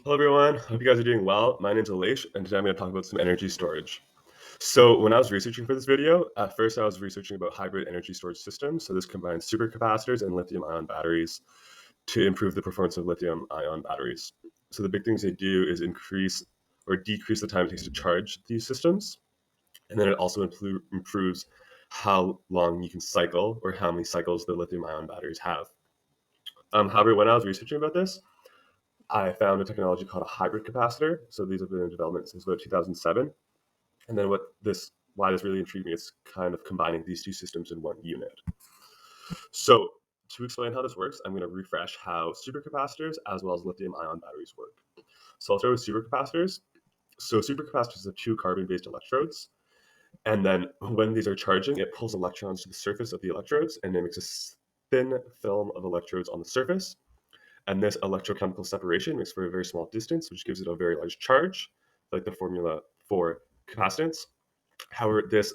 Hello, everyone. Hope you guys are doing well. My name's Alish, and today I'm going to talk about some energy storage. So, when I was researching for this video, at first I was researching about hybrid energy storage systems. So, this combines supercapacitors and lithium ion batteries to improve the performance of lithium ion batteries. So, the big things they do is increase or decrease the time it takes to charge these systems. And then it also improves how long you can cycle or how many cycles the lithium ion batteries have. However, when I was researching about this, I found a technology called a hybrid capacitor. So these have been in development since about 2007. And then why this really intrigued me is kind of combining these two systems in one unit. So to explain how this works, I'm going to refresh how supercapacitors as well as lithium ion batteries work. So I'll start with supercapacitors. So supercapacitors are two carbon-based electrodes. And then when these are charging, it pulls electrons to the surface of the electrodes and it makes a thin film of electrodes on the surface. And this electrochemical separation makes for a very small distance, which gives it a very large charge, like the formula for capacitance. However, this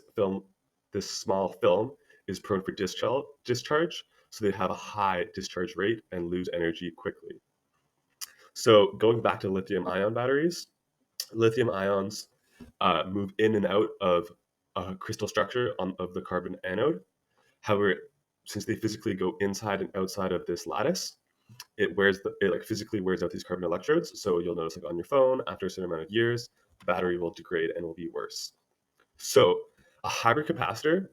small film is prone for discharge, so they have a high discharge rate and lose energy quickly. So going back to lithium ion batteries, lithium ions move in and out of a crystal structure of the carbon anode. However, since they physically go inside and outside of this lattice, it like physically wears out these carbon electrodes. So you'll notice like on your phone, after a certain amount of years, the battery will degrade and will be worse. So a hybrid capacitor,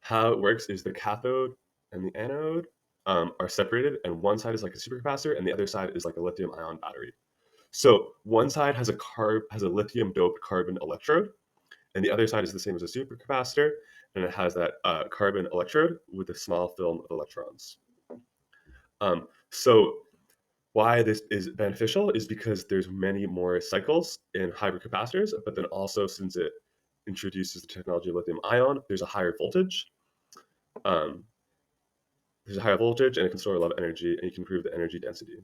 how it works is the cathode and the anode are separated, and one side is like a supercapacitor, and the other side is like a lithium ion battery. So one side has a lithium doped carbon electrode, and the other side is the same as a supercapacitor, and it has that carbon electrode with a small film of electrons. So why this is beneficial is because there's many more cycles in hybrid capacitors, but then also since it introduces the technology of lithium ion, there's a higher voltage. Um, there's a higher voltage and it can store a lot of energy and you can improve the energy density.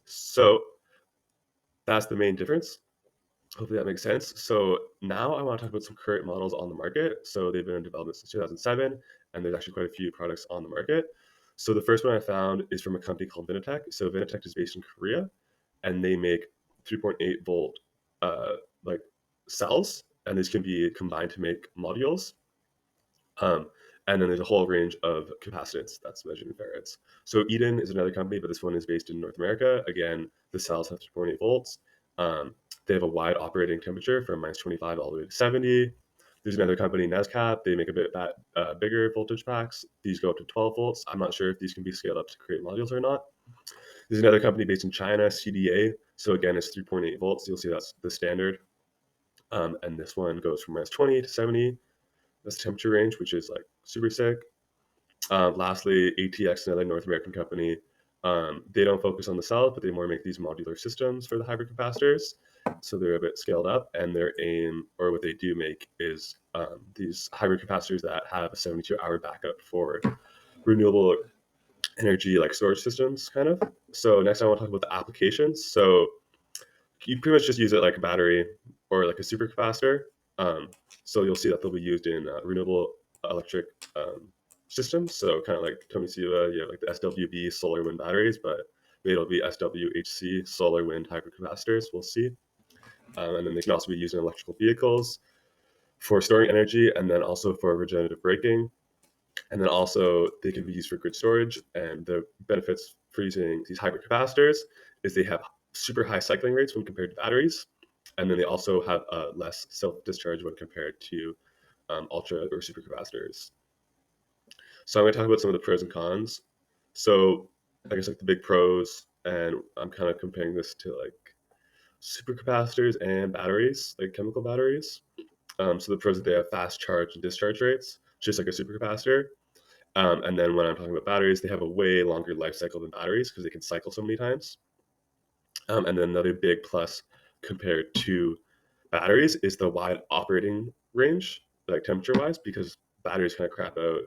So that's the main difference. Hopefully that makes sense. So now I want to talk about some current models on the market. So they've been in development since 2007, and there's actually quite a few products on the market. So the first one I found is from a company called Vinatech. So Vinatech is based in Korea, and they make 3.8 volt like cells, and these can be combined to make modules. Um, and then there's a whole range of capacitance that's measured in farads. So Eden is another company, but this one is based in North America. Again, the cells have 3.8 volts. They have a wide operating temperature from minus 25 all the way to 70. There's another company, Nescap. They make a bit bigger voltage packs. These go up to 12 volts. I'm not sure if these can be scaled up to create modules or not. There's another company based in China, CDA. So again, it's 3.8 volts. You'll see that's the standard. And this one goes from minus 20 to 70. That's the temperature range, which is like super sick. Lastly, ATX, another North American company. They don't focus on the cells, but they more make these modular systems for the hybrid capacitors. So they're a bit scaled up, and their aim, or what they do make, is these hybrid capacitors that have a 72-hour backup for renewable energy, like storage systems, kind of. So next, I want to talk about the applications. So you pretty much just use it like a battery or like a supercapacitor. So you'll see that they'll be used in renewable electric systems. So kind of like Tony Siva, you have like the SWB solar wind batteries, but it'll be SWHC solar wind hybrid capacitors. We'll see. And then they can also be used in electrical vehicles for storing energy, and then also for regenerative braking. And then also they can be used for grid storage. And the benefits for using these hybrid capacitors is they have super high cycling rates when compared to batteries. And then they also have less self-discharge when compared to ultra or supercapacitors. So I'm going to talk about some of the pros and cons. So I guess like the big pros, and I'm kind of comparing this to like supercapacitors and batteries, like chemical batteries. So the pros is they have fast charge and discharge rates, just like a supercapacitor. And then when I'm talking about batteries, they have a way longer life cycle than batteries because they can cycle so many times. And then another big plus compared to batteries is the wide operating range, like temperature wise, because batteries kind of crap out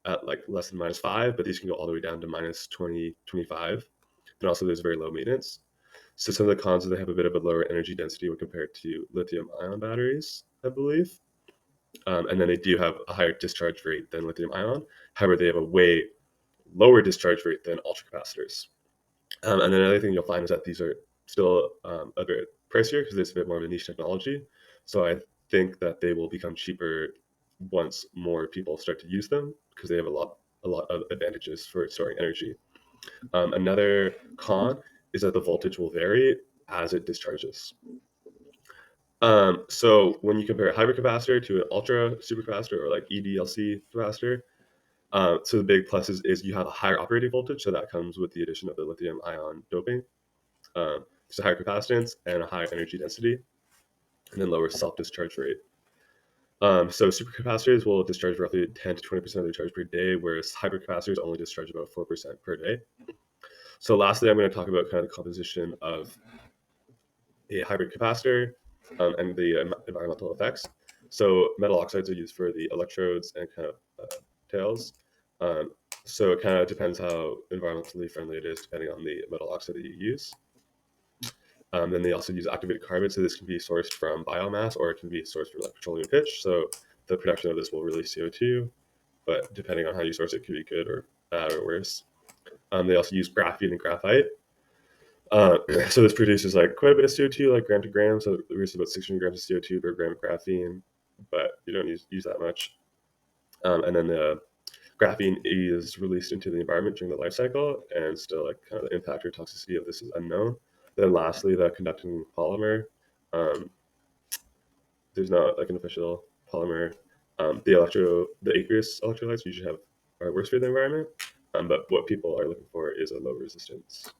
at like less than -5, but these can go all the way down to minus 20, 25. And also there's very low maintenance. So some of the cons is they have a bit of a lower energy density when compared to lithium ion batteries, I believe. And then they do have a higher discharge rate than lithium ion. However, they have a way lower discharge rate than ultracapacitors. And then another thing you'll find is that these are still a bit pricier because it's a bit more of a niche technology. So I think that they will become cheaper once more people start to use them because they have a lot of advantages for storing energy. Another con is that the voltage will vary as it discharges. So when you compare a hybrid capacitor to an ultra supercapacitor or like EDLC capacitor, so the big plus is you have a higher operating voltage, so that comes with the addition of the lithium ion doping. There's a higher capacitance and a higher energy density, and then lower self-discharge rate. So supercapacitors will discharge roughly 10 to 20% of their charge per day, whereas hypercapacitors only discharge about 4% per day. So lastly, I'm going to talk about kind of the composition of a hybrid capacitor and the environmental effects. So metal oxides are used for the electrodes and kind of tails. Um, so it kind of depends how environmentally friendly it is, depending on the metal oxide that you use. Then they also use activated carbon, so this can be sourced from biomass or it can be sourced from like petroleum pitch. So the production of this will release CO2, but depending on how you source it, could be good or bad or worse. They also use graphene and graphite. Uh, so this produces like quite a bit of CO2, like gram to gram. So it produces about 600 grams of CO2 per gram of graphene, but you don't use that much. And then the graphene is released into the environment during the life cycle, and still like kind of the impact or toxicity of this is unknown. Then lastly, the conducting polymer. Um, there's not like an official polymer. The aqueous electrolytes usually are worse for the environment, but what people are looking for is a low resistance.